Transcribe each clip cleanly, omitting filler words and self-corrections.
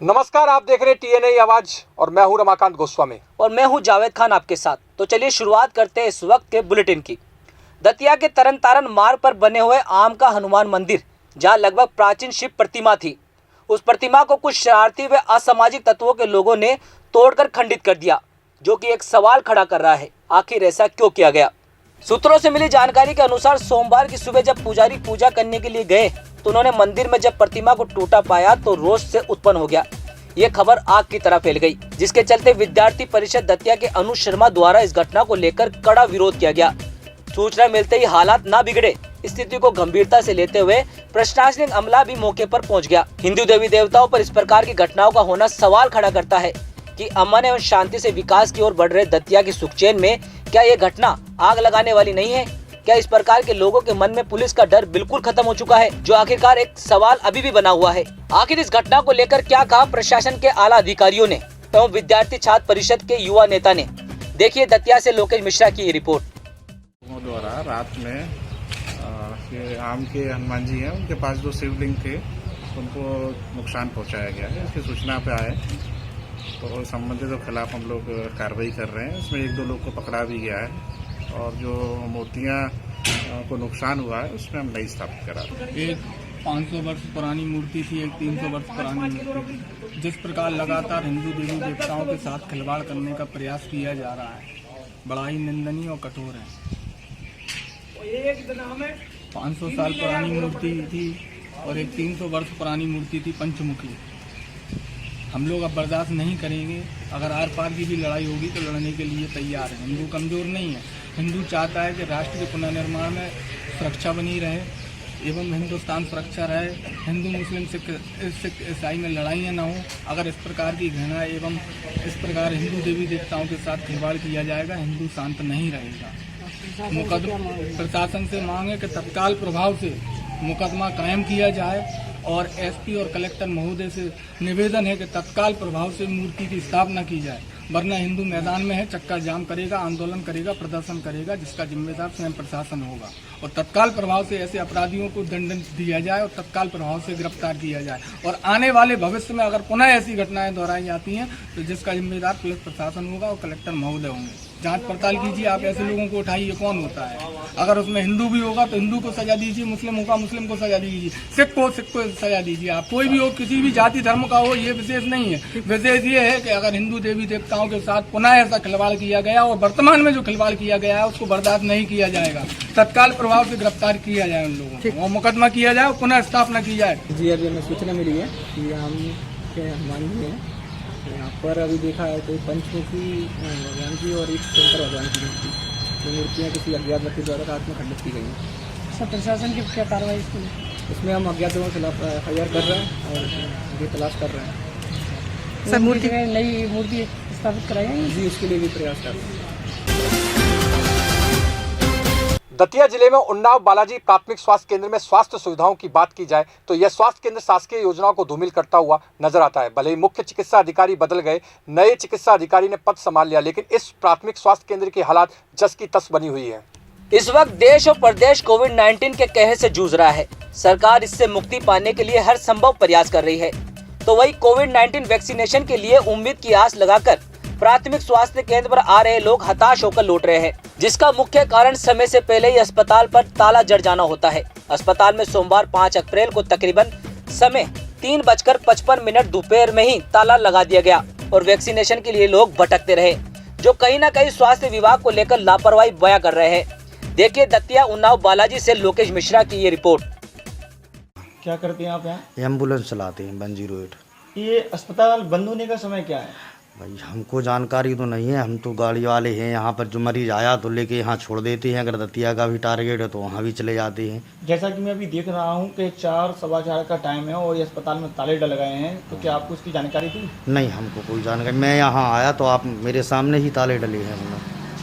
नमस्कार, आप देख रहे हैं टीएनए आवाज और मैं हूं रमाकांत गोस्वामी और मैं हूं जावेद खान आपके साथ। तो चलिए शुरुआत करते हैं इस वक्त के बुलेटिन की। दतिया के तरन तारण मार्ग पर बने हुए आम का हनुमान मंदिर, जहां लगभग प्राचीन शिव प्रतिमा थी, उस प्रतिमा को कुछ शरारती व असामाजिक तत्वों के लोगों ने तोड़कर खंडित कर दिया, जो कि एक सवाल खड़ा कर रहा है, आखिर ऐसा क्यों किया गया। सूत्रों से मिली जानकारी के अनुसार सोमवार की सुबह जब पुजारी पूजा करने के लिए गए तो उन्होंने मंदिर में जब प्रतिमा को टूटा पाया तो रोष से उत्पन्न हो गया। ये खबर आग की तरह फैल गई, जिसके चलते विद्यार्थी परिषद दतिया के अनुज शर्मा द्वारा इस घटना को लेकर कड़ा विरोध किया गया। सूचना मिलते ही हालात ना बिगड़े, स्थिति को गंभीरता से लेते हुए प्रशासनिक अमला भी मौके पर पहुंच गया। हिंदू देवी देवताओं पर इस प्रकार की घटनाओं का होना सवाल खड़ा करता है कि अमन एवं शांति से विकास की ओर बढ़ रहे दतिया की सुखचैन में क्या ये घटना आग लगाने वाली नहीं है। क्या इस प्रकार के लोगों के मन में पुलिस का डर बिल्कुल खत्म हो चुका है, जो आखिरकार एक सवाल अभी भी बना हुआ है। आखिर इस घटना को लेकर क्या कहा प्रशासन के आला अधिकारियों ने एवं विद्यार्थी छात्र परिषद के युवा नेता ने। देखिए दतिया से लोकेश मिश्रा की ये रिपोर्ट। द्वारा रात में ये आम के हनुमान जी हैं, उनके पास जो शिवलिंग थे उनको नुकसान पहुंचाया गया है। इसकी सूचना पे आए तो संबंधित के खिलाफ हम लोग कार्रवाई कर रहे हैं। इसमें 1-2 लोग को पकड़ा भी गया है और जो मूर्तियां को नुकसान हुआ है उसमें हम नई स्थापित करा रहे हैं। एक 500 वर्ष पुरानी मूर्ति थी, एक 300 वर्ष पुरानी मूर्ति थी। जिस प्रकार लगातार हिंदू देवी देवताओं के साथ खिलवाड़ करने का प्रयास किया जा रहा है, बड़ा ही निंदनीय और कठोर है। 500 साल पुरानी मूर्ति थी और एक 300 वर्ष पुरानी मूर्ति थी पंचमुखी। हम लोग अब बर्दाश्त नहीं करेंगे। अगर आर पार की भी लड़ाई होगी तो लड़ने के लिए तैयार है। हिंदू कमज़ोर नहीं है। हिंदू चाहता है कि राष्ट्र के पुनर्निर्माण में सुरक्षा बनी रहे एवं हिंदुस्तान सुरक्षा रहे। हिंदू मुस्लिम सिख ईसाई में लड़ाइयाँ ना हो। अगर इस प्रकार की घृणा एवं इस प्रकार हिंदू देवी देवताओं के साथ खिलवाड़ किया जाएगा, हिंदू शांत नहीं रहेगा। मुकदमा प्रशासन से मांगे कि तत्काल प्रभाव से मुकदमा कायम किया जाए और एसपी और कलेक्टर महोदय से निवेदन है कि तत्काल प्रभाव से मूर्ति की स्थापना की जाए, वरना हिंदू मैदान में है, चक्का जाम करेगा, आंदोलन करेगा, प्रदर्शन करेगा, जिसका जिम्मेदार स्वयं प्रशासन होगा। और तत्काल प्रभाव से ऐसे अपराधियों को दंड दिया जाए और तत्काल प्रभाव से गिरफ्तार किया जाए। और आने वाले भविष्य में अगर पुनः ऐसी घटनाएं दोहराई जाती हैं तो जिसका जिम्मेदार पुलिस प्रशासन होगा और कलेक्टर महोदय होंगे। जांच पड़ताल कीजिए, आप ऐसे लोगों को उठाइए, कौन होता है। अगर उसमें हिंदू भी होगा तो हिंदू को सजा दीजिए, मुस्लिम होगा मुस्लिम को सजा दीजिए, सिख को सजा दीजिए। आप कोई भी हो, किसी भी जाति धर्म का हो, ये विशेष नहीं है। विशेष ये है कि अगर हिंदू देवी देवताओं के साथ पुनः ऐसा खिलवाड़ किया गया और वर्तमान में जो खिलवाड़ किया गया है उसको बर्दाश्त नहीं किया जाएगा। तत्काल प्रभाव से गिरफ्तार किया जाए उन लोगों को और मुकदमा किया जाए और पुनः स्थापना की जाए। जी अभी हमें सूचना मिली है कि हम के हनुमान जी हैं यहाँ पर। अभी देखा है तो पंचमुखी भगवान की और एक शंकर भगवान की मूर्ति, जो मूर्तियाँ किसी अज्ञात व्यक्ति द्वारा रात में खंडित की गई हैं। सर प्रशासन की क्या कार्रवाई इसमें हम अज्ञात लोगों के खिलाफ FIR कर रहे हैं और उनकी तलाश कर रहे हैं। सर मूर्ति में नई मूर्ति स्थापित कराएंगे जी, उसके लिए भी प्रयास कर रहे हैं। दतिया जिले में उन्नाव बालाजी प्राथमिक स्वास्थ्य केंद्र में स्वास्थ्य सुविधाओं की बात की जाए तो यह स्वास्थ्य केंद्र शासकीय योजनाओं को धूमिल करता हुआ नजर आता है। भले ही मुख्य चिकित्सा अधिकारी बदल गए, नए चिकित्सा अधिकारी ने पद संभाल लिया, लेकिन इस प्राथमिक स्वास्थ्य केंद्र की हालात जस की तस बनी हुई है। इस वक्त देश और प्रदेश कोविड-19 के कहर से जूझ रहा है। सरकार इससे मुक्ति पाने के लिए हर संभव प्रयास कर रही है, तो वही कोविड-19 वैक्सीनेशन के लिए उम्मीद की आस लगाकर प्राथमिक स्वास्थ्य केंद्र पर आ रहे लोग हताश होकर लौट रहे हैं, जिसका मुख्य कारण समय से पहले ही अस्पताल पर ताला जड़ जाना होता है। अस्पताल में सोमवार 5 अप्रैल को तकरीबन समय 3:55 दोपहर में ही ताला लगा दिया गया और वैक्सीनेशन के लिए लोग भटकते रहे, जो कहीं न कहीं स्वास्थ्य विभाग को लेकर लापरवाही बयां कर रहे हैं। देखिए दतिया उन्नाव बालाजी से लोकेश मिश्रा की ये रिपोर्ट। क्या करते हैं आप यहाँ? एम्बुलेंस चलाते हैं 108। ये अस्पताल बंद होने का समय क्या है? भाई हमको जानकारी तो नहीं है, हम तो गाड़ी वाले हैं। यहाँ पर जो मरीज आया तो लेके यहाँ छोड़ देते हैं। अगर दतिया का भी टारगेट है तो वहाँ भी चले जाते हैं। जैसा कि मैं अभी देख रहा हूँ कि 4 सवा 4 का टाइम है और ये अस्पताल में ताले डल गए हैं, तो क्या आपको इसकी जानकारी थी? नहीं, हमको कोई जानकारी। मैं यहाँ आया तो आप मेरे सामने ही ताले डले हैं।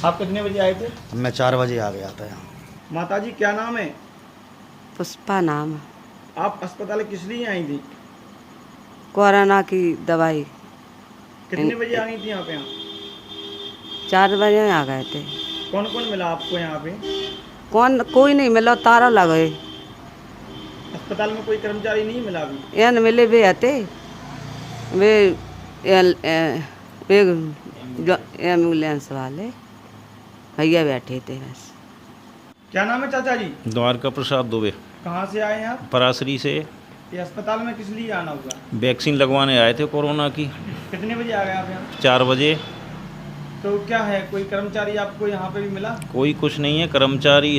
आप कितने बजे आए थे? मैं 4 बजे आ गया था यहाँ। माता जी क्या नाम है? पुष्पा नाम। आप अस्पताल किस लिए आई थी? कोरोना की दवाई। कितने बजे आ गई थी यहाँ पे? 4 बजे आ गए थे। कौन कौन मिला आपको यहाँ पे? कोई नहीं मिला, तारा लगे। अस्पताल में कोई कर्मचारी नहीं मिला अभी? एन मिले भी हते। वे वे जो एम्बुलेंस वाले भैया बैठे थे बस। क्या नाम है चाचा जी? द्वारका प्रसाद दुबे, कहाँ से आए हैं आप? परासरी से। ये अस्पताल में किस लिए आना हुआ? वैक्सीन लगवाने आए थे कोरोना की। कितने बजे आ गए आप यहाँ? 4 बजे। तो क्या है, कोई कर्मचारी आपको यहाँ पे भी मिला? कोई कुछ नहीं है कर्मचारी,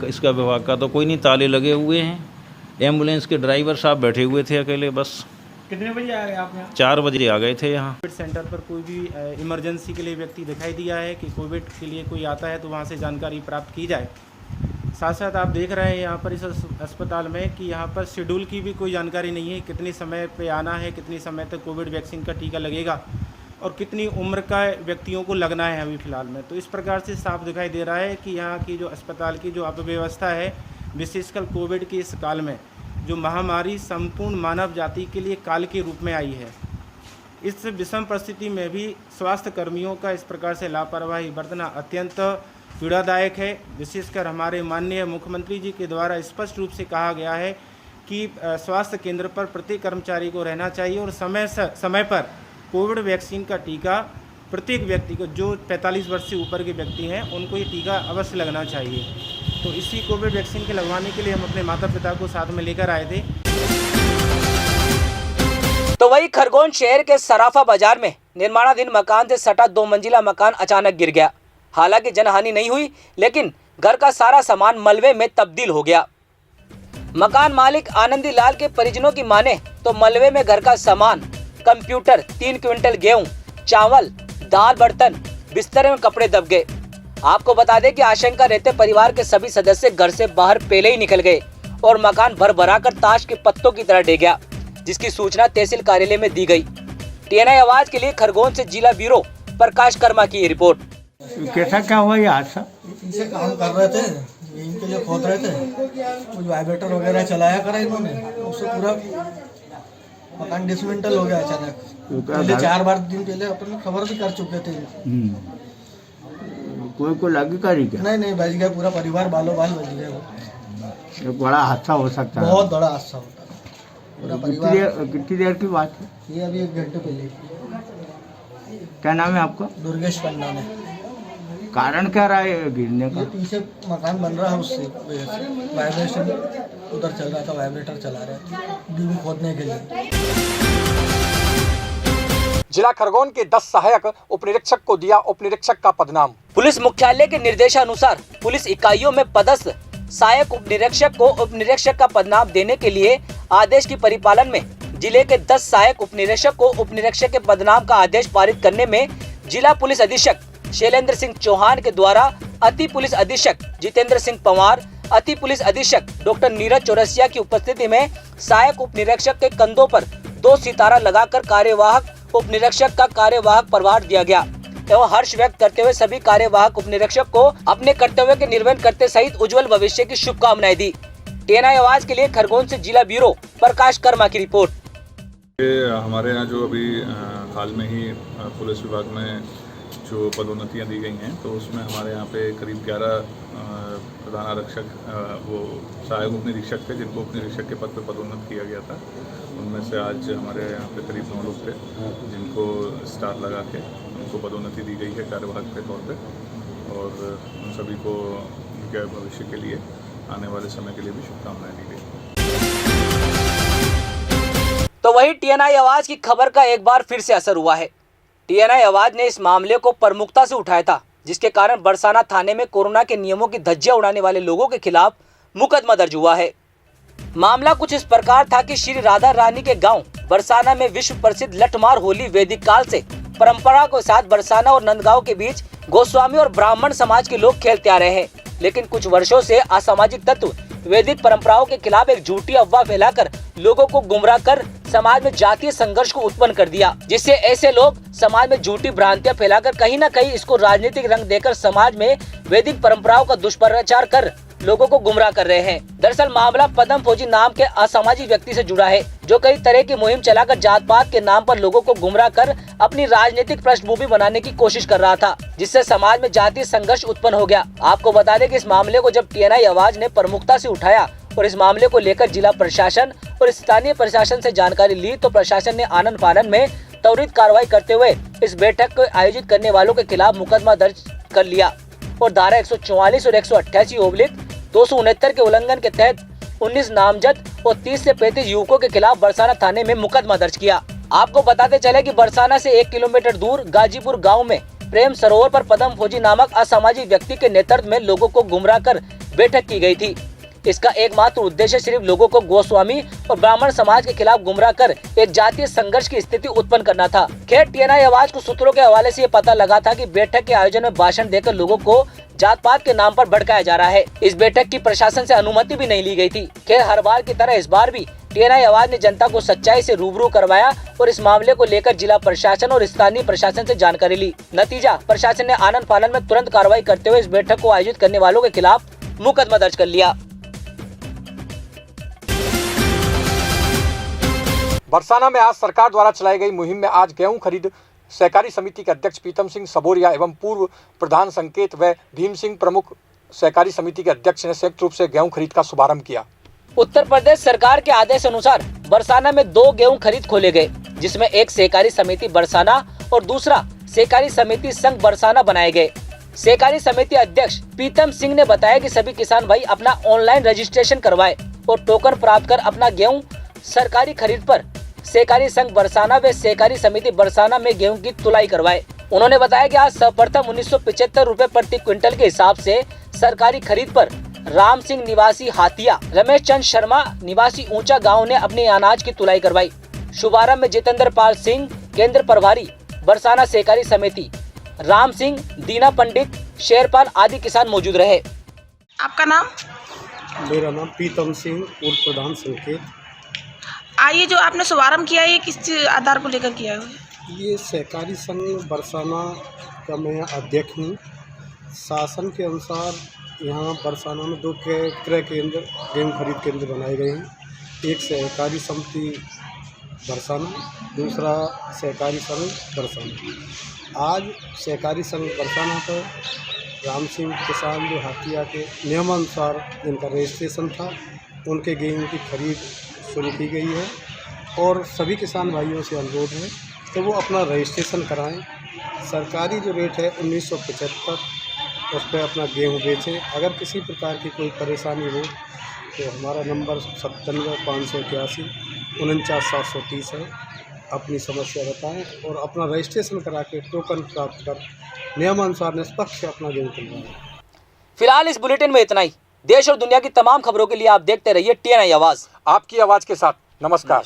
इसका विभाग का तो कोई नहीं, ताले लगे हुए हैं। एम्बुलेंस के ड्राइवर साहब बैठे हुए थे अकेले बस। कितने बजे आ गए आप यहाँ? 4 बजे आ गए थे यहाँ। कोविड सेंटर पर कोई भी इमरजेंसी के लिए व्यक्ति दिखाई दिया है कि कोविड के लिए कोई आता है तो वहाँ से जानकारी प्राप्त की जाए। साथ साथ आप देख रहे हैं यहाँ पर इस अस्पताल में कि यहाँ पर शेड्यूल की भी कोई जानकारी नहीं है, कितने समय पे आना है, कितनी समय तक कोविड वैक्सीन का टीका लगेगा और कितनी उम्र का व्यक्तियों को लगना है अभी फ़िलहाल में। तो इस प्रकार से साफ दिखाई दे रहा है कि यहाँ की जो अस्पताल की जो अव्यवस्था है, विशेषकर कोविड के इस काल में जो महामारी संपूर्ण मानव जाति के लिए काल के रूप में आई है, इस विषम परिस्थिति में भी स्वास्थ्य कर्मियों का इस प्रकार से लापरवाही बरतना अत्यंत पीड़ादायक है। विशेषकर हमारे माननीय मुख्यमंत्री जी के द्वारा स्पष्ट रूप से कहा गया है कि स्वास्थ्य केंद्र पर प्रत्येक कर्मचारी को रहना चाहिए और समय पर कोविड वैक्सीन का टीका प्रत्येक व्यक्ति को, जो 45 वर्ष से ऊपर के व्यक्ति हैं उनको ये टीका अवश्य लगना चाहिए। तो इसी कोविड वैक्सीन के लगवाने के लिए हम अपने माता पिता को साथ में लेकर आए थे। तो वही खरगोन शहर के सराफा बाजार में निर्माणाधीन मकान से सटा 2 मंजिला मकान अचानक गिर गया। हालांकि जनहानि नहीं हुई, लेकिन घर का सारा सामान मलबे में तब्दील हो गया। मकान मालिक आनंदी लाल के परिजनों की माने तो मलबे में घर का सामान, कंप्यूटर, 3 क्विंटल गेहूं, चावल, दाल, बर्तन, बिस्तर में कपड़े दब गए। आपको बता दें कि आशंका रहते परिवार के सभी सदस्य घर से बाहर पहले ही निकल गए और मकान भर भरा कर ताश के पत्तों की तरह ढह गया, जिसकी सूचना तहसील कार्यालय में दी गई। TNI आवाज के लिए खरगोन से जिला ब्यूरो प्रकाश कर्मा की रिपोर्ट। कैसा क्या हुआ ये हादसा? इनसे काम कर रहे थे, इनके लिए खोद रहे थे, कुछ वाइब्रेटर वगैरह चलाया करा इन्होंने, उससे पूरा मकान डिसमेंटल हो गया अचानक। पहले 4 बार दिन पहले अपन खबर भी कर चुके थे। कोई को लगी करी क्या? नहीं बच गया, पूरा परिवार बालों बाल बच गया। वो एक बड़ा हादसा हो सकता है, बहुत बड़ा हादसा होता है। पूरा परिवार। कितनी देर की बात है ये? अभी 1 घंटे पहले। क्या नाम है आपका? दुर्गेश पन्ना ने। कारण क्या रहा है गिरने का? ये पीछे मकान बन रहा है, उससे वाइब्रेशन उधर चल रहा था, वाइब्रेटर चला रहे थे बीम खोदने के लिए। जिला खरगोन के 10 सहायक उप निरीक्षक को दिया उप निरीक्षक का पदनाम। पुलिस मुख्यालय के निर्देशानुसार पुलिस इकाइयों में पदस्थ सहायक उप निरीक्षक को उप निरीक्षक का पदनाम देने के लिए आदेश की परिपालन में जिले के 10 सहायक उप निरीक्षक को उप निरीक्षक के पदनाम का आदेश पारित करने में जिला पुलिस अधीक्षक शैलेंद्र सिंह चौहान के द्वारा अति पुलिस अधीक्षक जितेंद्र सिंह पंवार, अति पुलिस अधीक्षक डॉक्टर नीरज चौरसिया की उपस्थिति में सहायक उप निरीक्षक के कंधों पर 2 सितारा लगाकर कार्यवाहक उप निरीक्षक का कार्यवाहक प्रभार दिया गया एवं हर्ष व्यक्त करते हुए सभी कार्यवाहक उप निरीक्षक को अपने कर्तव्य के निर्वहन करते सहित उज्जवल भविष्य की शुभकामनाएं दी। TNI आवाज के लिए खरगोन से जिला ब्यूरो प्रकाश कर्मा की रिपोर्ट। हमारे यहाँ जो अभी हाल में ही पुलिस विभाग में जो पदोन्नतियाँ दी गई हैं, तो उसमें हमारे यहाँ पे करीब 11 प्रधान आरक्षक वो सहायक उप निरीक्षक थे जिनको उप निरीक्षक के पद पर पदोन्नत किया गया था। उनमें से आज हमारे यहाँ पे करीब 9 लोग थे जिनको स्टार लगा के उनको पदोन्नति दी गई है कार्यवाहक के तौर पे, और उन सभी को उनके भविष्य के लिए, आने वाले समय के लिए भी शुभकामनाएं दी गई। तो वही TNI आवाज की खबर का एक बार फिर से असर हुआ है। TNI आवाज ने इस मामले को प्रमुखता से उठाया था, जिसके कारण बरसाना थाने में कोरोना के नियमों की धज्जियां उड़ाने वाले लोगों के खिलाफ मुकदमा दर्ज हुआ है। मामला कुछ इस प्रकार था कि श्री राधा रानी के गांव बरसाना में विश्व प्रसिद्ध लठमार होली वैदिक काल से परंपरा के साथ बरसाना और नंदगांव के बीच गोस्वामी और ब्राह्मण समाज के लोग खेलते आ रहे हैं, लेकिन कुछ वर्षों से असामाजिक तत्व वैदिक परंपराओं के खिलाफ एक झूठी अफवाह फैलाकर लोगों को गुमराह कर समाज में जातीय संघर्ष को उत्पन्न कर दिया, जिससे ऐसे लोग समाज में झूठी भ्रांतियां फैलाकर कहीं न कहीं इसको राजनीतिक रंग देकर समाज में वैदिक परंपराओं का दुष्प्रचार कर लोगों को गुमराह कर रहे हैं। दरअसल मामला पद्म फौजी नाम के असामाजिक व्यक्ति से जुड़ा है, जो कई तरह की मुहिम चलाकर जात पात के नाम पर लोगों को गुमराह कर अपनी राजनीतिक पृष्ठभूमि बनाने की कोशिश कर रहा था, जिससे समाज में जातीय संघर्ष उत्पन्न हो गया। आपको बता दें कि इस मामले को जब TNI आवाज ने प्रमुखता से उठाया और इस मामले को लेकर जिला प्रशासन और स्थानीय प्रशासन से जानकारी ली तो प्रशासन ने आनन फानन में त्वरित कार्रवाई करते हुए इस बैठक को आयोजित करने वालों के खिलाफ मुकदमा दर्ज कर लिया और धारा 144 और 188/269 के उल्लंघन के तहत 19 नामजद और 30 से 35 युवकों के खिलाफ बरसाना थाने में मुकदमा दर्ज किया। आपको बताते चले कि बरसाना से 1 किलोमीटर दूर गाजीपुर गांव में प्रेम सरोवर पर पदम फौजी नामक असामाजिक व्यक्ति के नेतृत्व में लोगों को गुमराह कर बैठक की गई थी। इसका एकमात्र उद्देश्य सिर्फ लोगों को गोस्वामी और ब्राह्मण समाज के खिलाफ गुमराह कर एक जातीय संघर्ष की स्थिति उत्पन्न करना था। खैर, टीएनआई आवाज को सूत्रों के हवाले से ये पता लगा था कि बैठक के आयोजन में भाषण देकर लोगों को जात पात के नाम पर भड़काया जा रहा है। इस बैठक की प्रशासन से अनुमति भी नहीं ली गई थी। खैर, हर बार की तरह इस बार भी टीएनआई आवाज ने जनता को सच्चाई से रूबरू करवाया और इस मामले को लेकर जिला प्रशासन और स्थानीय प्रशासन से जानकारी ली। नतीजा, प्रशासन ने आनन फानन में तुरंत कार्रवाई करते हुए इस बैठक को आयोजित करने वालों के खिलाफ मुकदमा दर्ज कर लिया। बरसाना में आज सरकार द्वारा चलाई गई मुहिम में आज गेहूं खरीद सहकारी समिति के अध्यक्ष प्रीतम सिंह सबोरिया एवं पूर्व प्रधान संकेत व भीम सिंह प्रमुख सहकारी समिति के अध्यक्ष ने संयुक्त रूप से गेहूं खरीद का शुभारंभ किया। उत्तर प्रदेश सरकार के आदेश अनुसार बरसाना में 2 गेहूं खरीद खोले गए, जिसमें एक सहकारी समिति बरसाना और दूसरा सहकारी समिति संघ बरसाना बनाए गए। सहकारी समिति अध्यक्ष प्रीतम सिंह ने बताया कि सभी किसान भाई अपना ऑनलाइन रजिस्ट्रेशन करवाए और टोकन प्राप्त कर अपना गेहूं सरकारी खरीद पर सहकारी संघ बरसाना व सहकारी समिति बरसाना में गेहूं की तुलाई करवाए। उन्होंने बताया कि आज सर्वप्रथम 1975 रुपए प्रति क्विंटल के हिसाब से सरकारी खरीद पर राम सिंह निवासी हाथिया, रमेश चंद शर्मा निवासी ऊंचा गांव ने अपने अनाज की तुलाई करवाई। शुभारंभ में जितेंद्र पाल सिंह केंद्र प्रभारी बरसाना सहकारी समिति, राम सिंह, दीना पंडित, शेरपाल आदि किसान मौजूद रहे। आपका नाम? मेरा नाम प्रीतम सिंह, पूर्व प्रधान संकेत। आइए, जो आपने शुभारंभ किया है ये किस आधार को लेकर किया है? ये सहकारी संघ बरसाना का मैं अध्यक्ष हूँ। शासन के अनुसार यहाँ बरसाना में 2 क्रय केंद्र, गेहूँ खरीद केंद्र बनाए गए हैं। एक सहकारी समिति बरसाना, दूसरा सहकारी संघ बरसाना। आज सहकारी संघ बरसाना पर राम सिंह किसान जो हाथिया के नियमानुसार जिनका रजिस्ट्रेशन था, उनके गेहूँ की खरीद शुरू की गई है और सभी किसान भाइयों से अनुरोध है कि वो अपना रजिस्ट्रेशन कराएं। सरकारी जो रेट है 1975, उस पर अपना गेहूँ बेचें। अगर किसी प्रकार की कोई परेशानी हो तो हमारा नंबर 97 581 49 730 है। अपनी समस्या बताएं और अपना रजिस्ट्रेशन करा के टोकन प्राप्त कर नियमानुसार निष्पक्ष अपना गेहूँ करवाएं। फिलहाल इस बुलेटिन में इतना ही। देश और दुनिया की तमाम खबरों के लिए आप देखते रहिए टीएनआई आवाज, आपकी आवाज के साथ। नमस्कार।